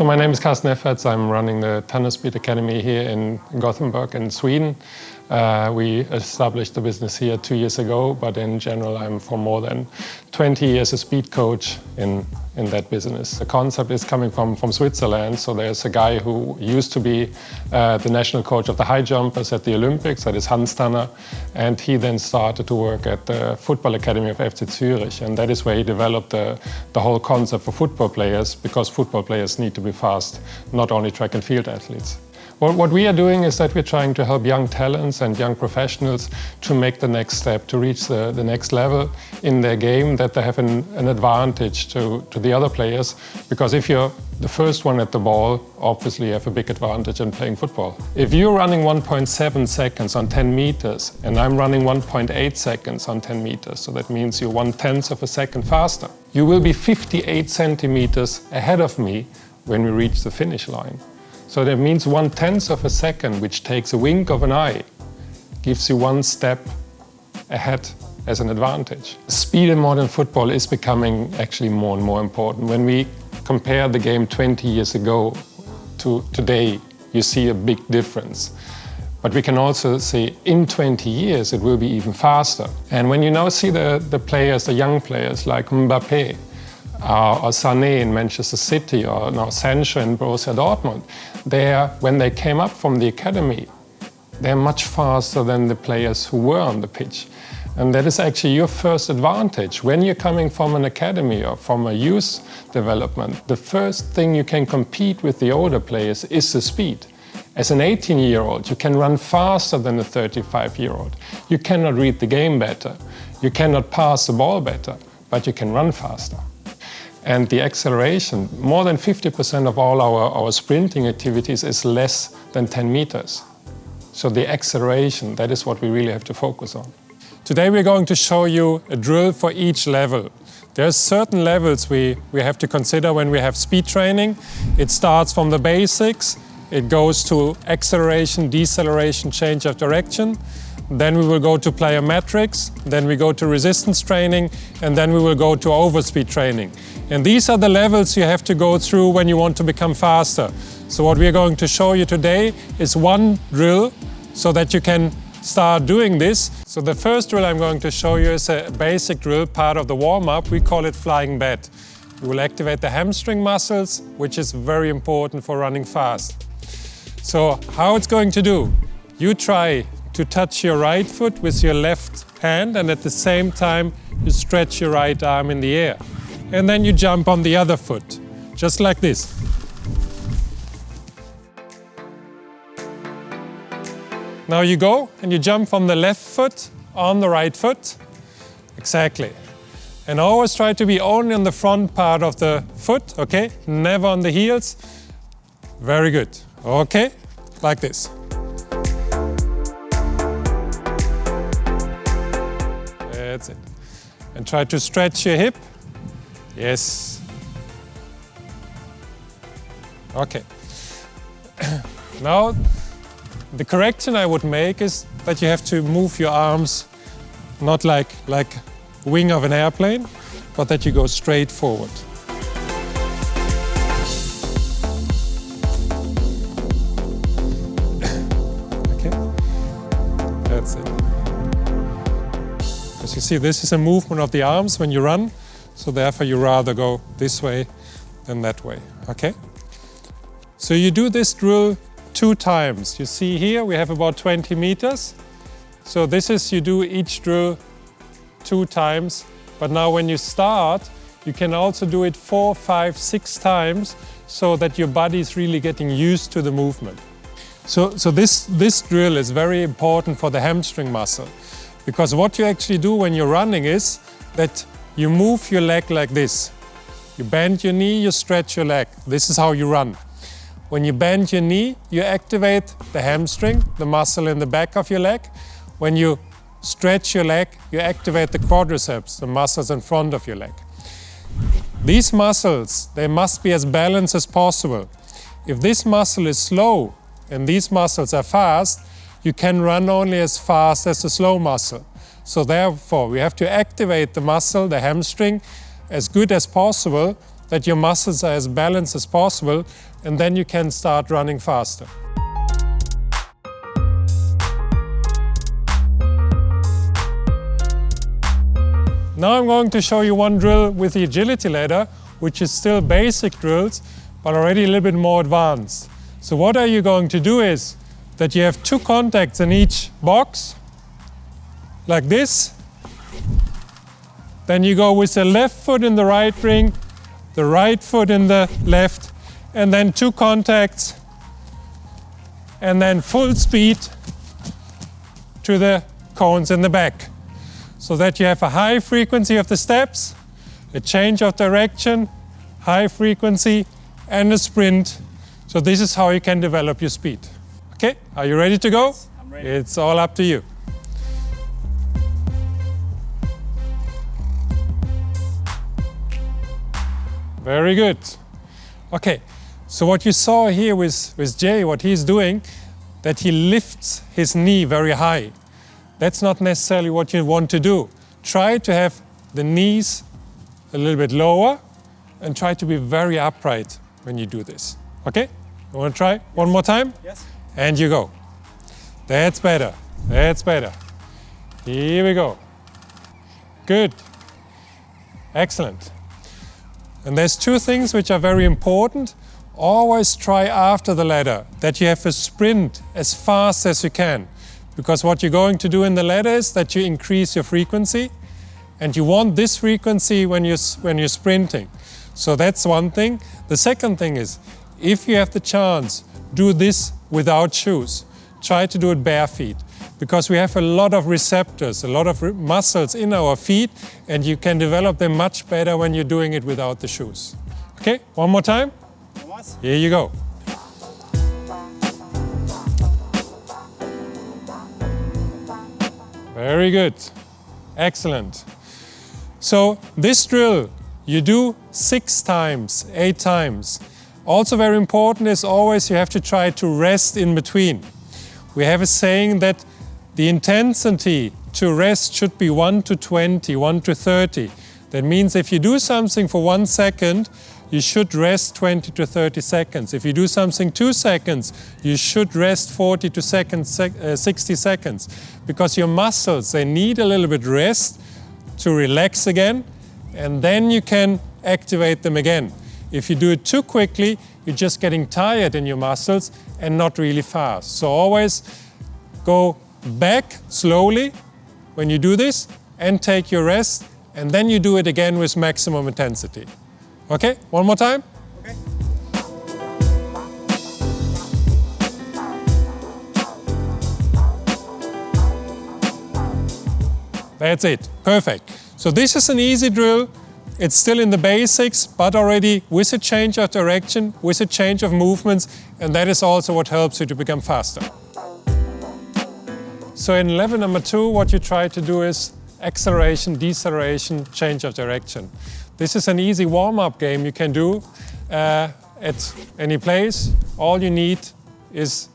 So my name is Carsten Efferts. I'm running the Tunnel Speed Academy here in Gothenburg in Sweden. We established the business here 2 years ago, but in general I'm for more than 20 years a speed coach in that business. The concept is coming from Switzerland, so there's a guy who used to be the national coach of the high jumpers at the Olympics, that is Hans Tanner, and he then started to work at the football academy of FC Zürich, and that is where he developed the whole concept for football players, because football players need to be fast, not only track and field athletes. What we are doing is that we're trying to help young talents and young professionals to make the next step, to reach the next level in their game, that they have an advantage to the other players. Because if you're the first one at the ball, obviously you have a big advantage in playing football. If you're running 1.7 seconds on 10 meters and I'm running 1.8 seconds on 10 meters, so that means you're 1/10 of a second faster, you will be 58 centimeters ahead of me when we reach the finish line. So that means 1/10 of a second, which takes a wink of an eye, gives you one step ahead as an advantage. Speed in modern football is becoming actually more and more important. When we compare the game 20 years ago to today, you see a big difference. But we can also see in 20 years it will be even faster. And when you now see the players, the young players like Mbappé, or Sané in Manchester City, or now Sancho in Borussia Dortmund, when they came up from the academy, they're much faster than the players who were on the pitch. And that is actually your first advantage. When you're coming from an academy or from a youth development, the first thing you can compete with the older players is the speed. As an 18-year-old, you can run faster than a 35-year-old. You cannot read the game better. You cannot pass the ball better, but you can run faster. And the acceleration, more than 50% of all our sprinting activities is less than 10 meters. So the acceleration, that is what we really have to focus on. Today we're going to show you a drill for each level. There's certain levels we have to consider when we have speed training. It starts from the basics, it goes to acceleration, deceleration, change of direction. Then we will go to plyometrics, then we go to resistance training, and then we will go to overspeed training. And these are the levels you have to go through when you want to become faster. So what we are going to show you today is one drill so that you can start doing this. So the first drill I'm going to show you is a basic drill, part of the warm-up. We call it flying bat. We will activate the hamstring muscles, which is very important for running fast. So how it's going to do? You try to touch your right foot with your left hand, and at the same time you stretch your right arm in the air. And then you jump on the other foot, just like this. Now you go and you jump from the left foot on the right foot. Exactly. And always try to be only on the front part of the foot, okay? Never on the heels. Very good. Okay, like this. That's it. And try to stretch your hip. Yes. Okay. Now, the correction I would make is that you have to move your arms not like wing of an airplane, but that you go straight forward. Okay. That's it. As you see, this is a movement of the arms when you run, so therefore you rather go this way than that way, okay? So you do this drill 2 times. You see here we have about 20 meters. So this is, you do each drill 2 times, but now when you start, you can also do it 4, 5, 6 times so that your body is really getting used to the movement. So this drill is very important for the hamstring muscle, because what you actually do when you're running is that you move your leg like this. You bend your knee, you stretch your leg. This is how you run. When you bend your knee, you activate the hamstring, the muscle in the back of your leg. When you stretch your leg, you activate the quadriceps, the muscles in front of your leg. These muscles, they must be as balanced as possible. If this muscle is slow and these muscles are fast, you can run only as fast as the slow muscle. So therefore, we have to activate the muscle, the hamstring, as good as possible, that your muscles are as balanced as possible, and then you can start running faster. Now I'm going to show you one drill with the agility ladder, which is still basic drills, but already a little bit more advanced. So what are you going to do is that you have 2 contacts in each box, like this. Then you go with the left foot in the right ring, the right foot in the left, and then 2 contacts, and then full speed to the cones in the back. So that you have a high frequency of the steps, a change of direction, high frequency, and a sprint. So this is how you can develop your speed. Okay, are you ready to go? Yes, I'm ready. It's all up to you. Very good. Okay, so what you saw here with Jay, what he's doing, that he lifts his knee very high. That's not necessarily what you want to do. Try to have the knees a little bit lower and try to be very upright when you do this. Okay? You want to try? Yes. One more time? Yes. And you go. That's better. That's better. Here we go. Good. Excellent. And there's 2 things which are very important. Always try after the ladder that you have a sprint as fast as you can. Because what you're going to do in the ladder is that you increase your frequency, and you want this frequency when you're sprinting. So that's one thing. The second thing is, if you have the chance, do this without shoes. Try to do it bare feet, because we have a lot of receptors, a lot of muscles in our feet, and you can develop them much better when you're doing it without the shoes. Okay, one more time. Here you go. Very good. Excellent. So this drill you do 6 times, 8 times. Also very important is always you have to try to rest in between. We have a saying that the intensity to rest should be 1 to 20, 1 to 30. That means if you do something for 1 second, you should rest 20 to 30 seconds. If you do something 2 seconds, you should rest 40 to 60 seconds. Because your muscles, they need a little bit rest to relax again, and then you can activate them again. If you do it too quickly, you're just getting tired in your muscles and not really fast. So always go back slowly when you do this and take your rest, and then you do it again with maximum intensity. Okay, one more time. Okay. That's it. Perfect. So this is an easy drill. It's still in the basics, but already with a change of direction, with a change of movements, and that is also what helps you to become faster. So in level number 2, what you try to do is acceleration, deceleration, change of direction. This is an easy warm-up game you can do at any place. All you need is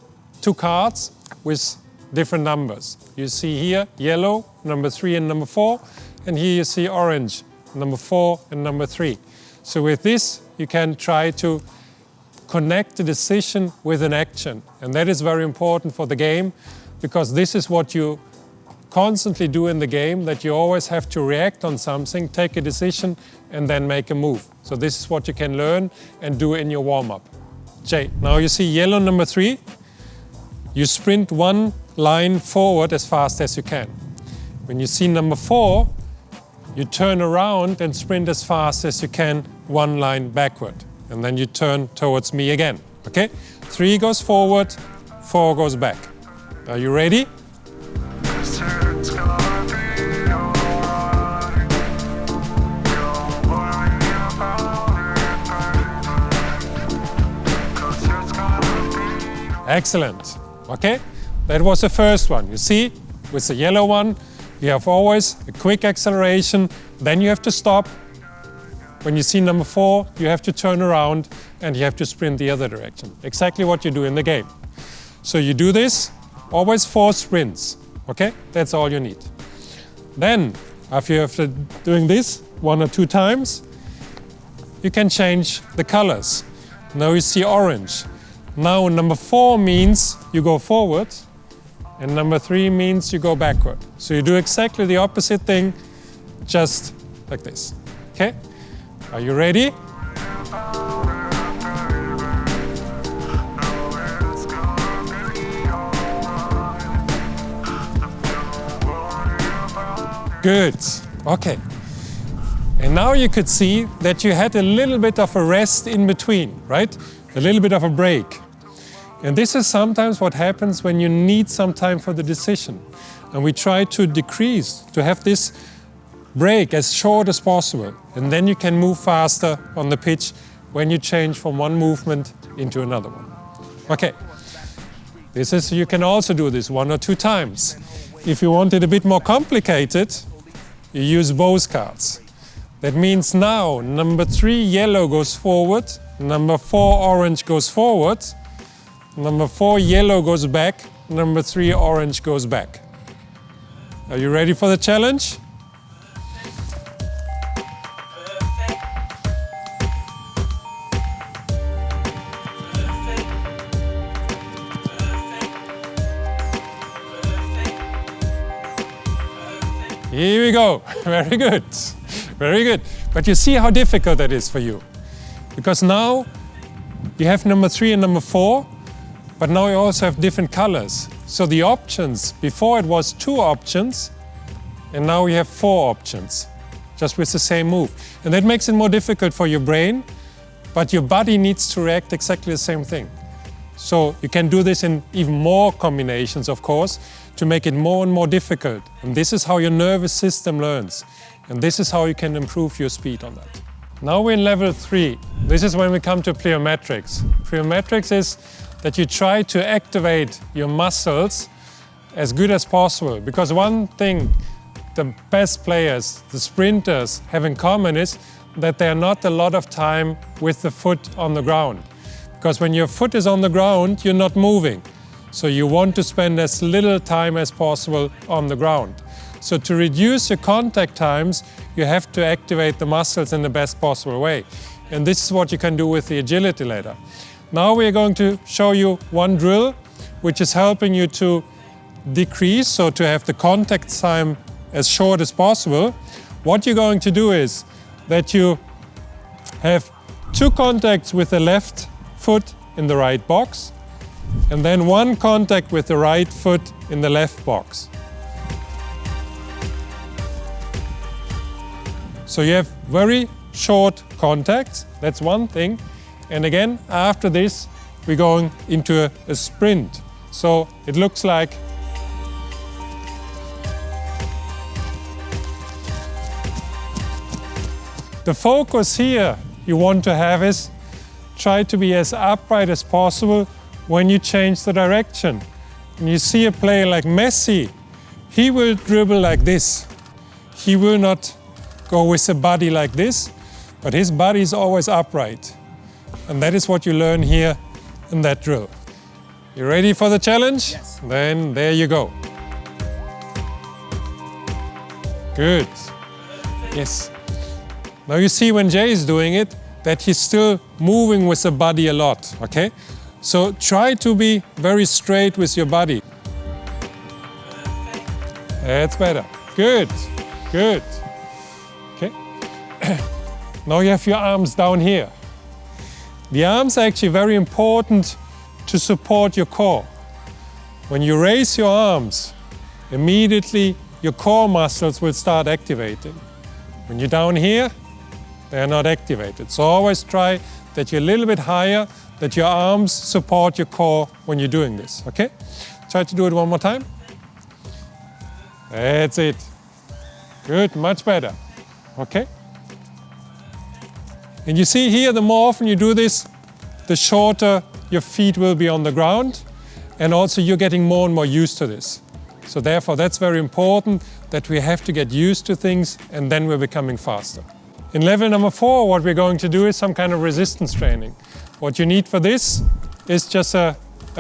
2 cards with different numbers. You see here yellow, number 3 and number 4, and here you see orange, number 4 and number 3. So with this you can try to connect the decision with an action, and that is very important for the game, because this is what you constantly do in the game, that you always have to react on something, take a decision, and then make a move. So this is what you can learn and do in your warm-up. Jay, now you see yellow number 3. You sprint 1 line forward as fast as you can. When you see number 4, you turn around and sprint as fast as you can 1 line backward. And then you turn towards me again. Okay? 3 goes forward, 4 goes back. Are you ready? Excellent. Okay, that was the first one. You see, with the yellow one, you have always a quick acceleration, then you have to stop. When you see number 4, you have to turn around and you have to sprint the other direction. Exactly what you do in the game. So you do this, always 4 sprints. Okay, that's all you need. Then, after doing this 1 or 2 times, you can change the colors. Now you see orange. Now number 4 means you go forward, and number 3 means you go backward. So you do exactly the opposite thing, just like this. Okay? Are you ready? Good. Okay. And now you could see that you had a little bit of a rest in between, right? A little bit of a break. And this is sometimes what happens when you need some time for the decision. And we try to decrease, to have this break as short as possible. And then you can move faster on the pitch when you change from one movement into another one. Okay. You can also do this 1 or 2 times. If you want it a bit more complicated, you use both cards. That means now number 3 yellow goes forward, number 4 orange goes forward, number 4 yellow goes back, number 3 orange goes back. Are you ready for the challenge? Here we go. Very good. Very good. But you see how difficult that is for you. Because now you have number 3 and number 4, but now you also have different colors. So the options, before it was 2 options, and now we have 4 options, just with the same move. And that makes it more difficult for your brain, but your body needs to react exactly the same thing. So you can do this in even more combinations, of course, to make it more and more difficult. And this is how your nervous system learns. And this is how you can improve your speed on that. Now we're in level 3. This is when we come to plyometrics. Plyometrics is that you try to activate your muscles as good as possible. Because one thing the best players, the sprinters, have in common is that they are not a lot of time with the foot on the ground. Because when your foot is on the ground, you're not moving. So you want to spend as little time as possible on the ground. So to reduce your contact times, you have to activate the muscles in the best possible way. And this is what you can do with the agility ladder. Now we're going to show you one drill, which is helping you to decrease, so to have the contact time as short as possible. What you're going to do is that you have 2 contacts with the left foot in the right box, and then 1 contact with the right foot in the left box. So you have very short contacts, that's one thing. And again, after this, we're going into a sprint. So it looks like the focus here you want to have is try to be as upright as possible when you change the direction. When you see a player like Messi, he will dribble like this. He will not go with a body like this, but his body is always upright. And that is what you learn here in that drill. You ready for the challenge? Yes. Then there you go. Good. Yes. Now you see when Jay is doing it, that he's still moving with the body a lot, okay? So try to be very straight with your body. That's better. Good, good. Okay. Now you have your arms down here. The arms are actually very important to support your core. When you raise your arms, immediately your core muscles will start activating. When you're down here, they are not activated. So always try that you're a little bit higher, that your arms support your core when you're doing this, okay? Try to do it one more time. That's it. Good, much better, okay? And you see here, the more often you do this, the shorter your feet will be on the ground, and also you're getting more and more used to this. So therefore, that's very important, that we have to get used to things, and then we're becoming faster. In level number 4, what we're going to do is some kind of resistance training. What you need for this is just a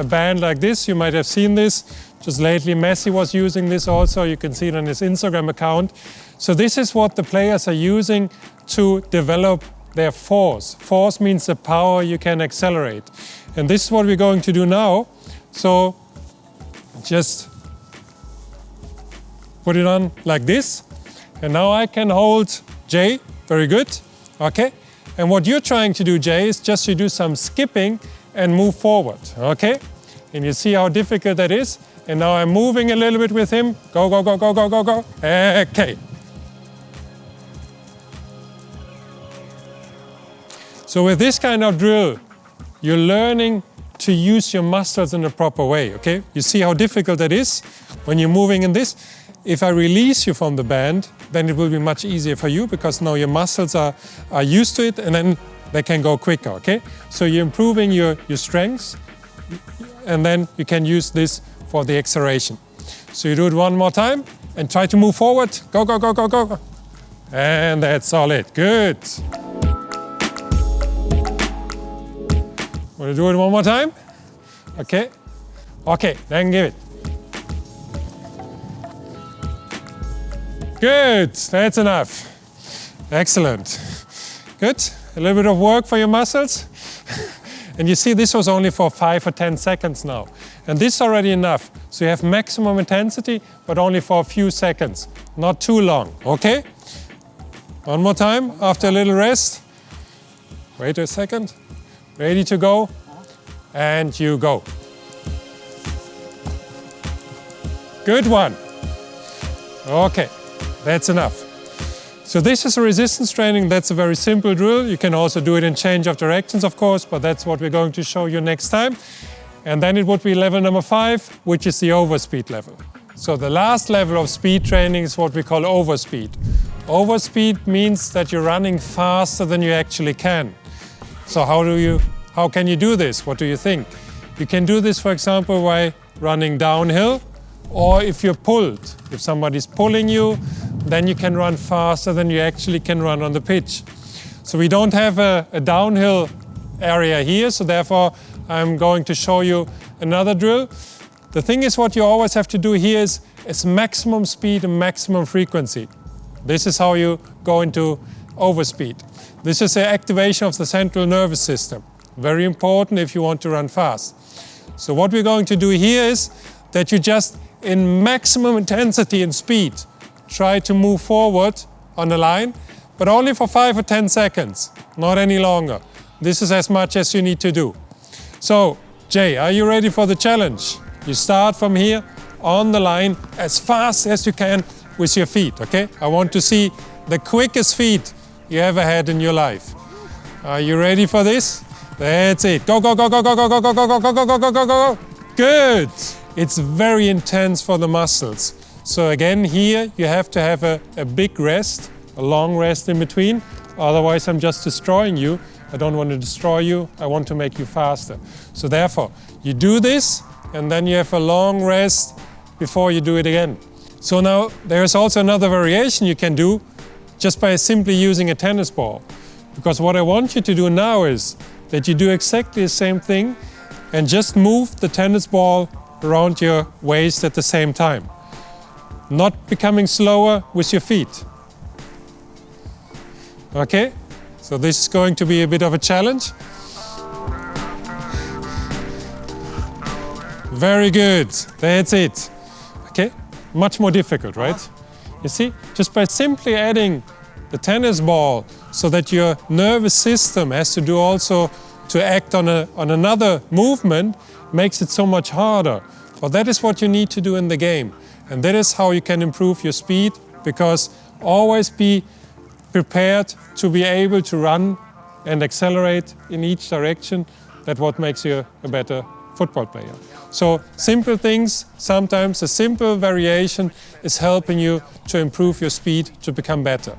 band like this. You might have seen this. Just lately, Messi was using this also. You can see it on his Instagram account. So this is what the players are using to develop they're force. Force means the power you can accelerate. And this is what we're going to do now. So just put it on like this. And now I can hold Jay. Very good. Okay. And what you're trying to do, Jay, is just to do some skipping and move forward. Okay. And you see how difficult that is. And now I'm moving a little bit with him. Go, go, go, go, go, go, go. Okay. So with this kind of drill, you're learning to use your muscles in a proper way, okay? You see how difficult that is when you're moving in this? If I release you from the band, then it will be much easier for you because now your muscles are used to it and then they can go quicker, okay? So you're improving your strengths and then you can use this for the acceleration. So you do it one more time and try to move forward. Go, go, go, go, go. And that's solid. Good. Want to do it one more time? Okay. Okay, then give it. Good. That's enough. Excellent. Good. A little bit of work for your muscles. And you see this was only for 5 or 10 seconds now. And this is already enough. So you have maximum intensity, but only for a few seconds. Not too long. Okay? One more time after a little rest. Wait a second. Ready to go? And you go. Good one. Okay, that's enough. So this is a resistance training. That's a very simple drill. You can also do it in change of directions, of course, but that's what we're going to show you next time. And then it would be level number 5, which is the overspeed level. So the last level of speed training is what we call overspeed. Overspeed means that you're running faster than you actually can. So how can you do this? What do you think? You can do this, for example, by running downhill, or if you're pulled. If somebody's pulling you, then you can run faster than you actually can run on the pitch. So we don't have a downhill area here, so therefore I'm going to show you another drill. The thing is, what you always have to do here is maximum speed and maximum frequency. This is how you go into overspeed. This is the activation of the central nervous system. Very important if you want to run fast. So what we're going to do here is that you just, in maximum intensity and speed, try to move forward on the line, but only for 5 or 10 seconds, not any longer. This is as much as you need to do. So, Jay, are you ready for the challenge? You start from here on the line as fast as you can with your feet, okay? I want to see the quickest feet you ever had in your life. Are you ready for this? That's it. Go, go, go, go, go, go, go, go, go, go, go, go, go, go, go, go. Good. It's very intense for the muscles. So again, here you have to have a big rest, a long rest in between. Otherwise, I'm just destroying you. I don't want to destroy you. I want to make you faster. So therefore, you do this, and then you have a long rest before you do it again. So now, there's also another variation you can do just by simply using a tennis ball. Because what I want you to do now is that you do exactly the same thing and just move the tennis ball around your waist at the same time. Not becoming slower with your feet. Okay? So this is going to be a bit of a challenge. Very good. That's it. Okay? Much more difficult, right? You see? Just by simply adding the tennis ball so that your nervous system has to do also to act on another movement makes it so much harder. But that is what you need to do in the game. And that is how you can improve your speed, because always be prepared to be able to run and accelerate in each direction. That's what makes you a better football player. So simple things, sometimes a simple variation is helping you to improve your speed to become better.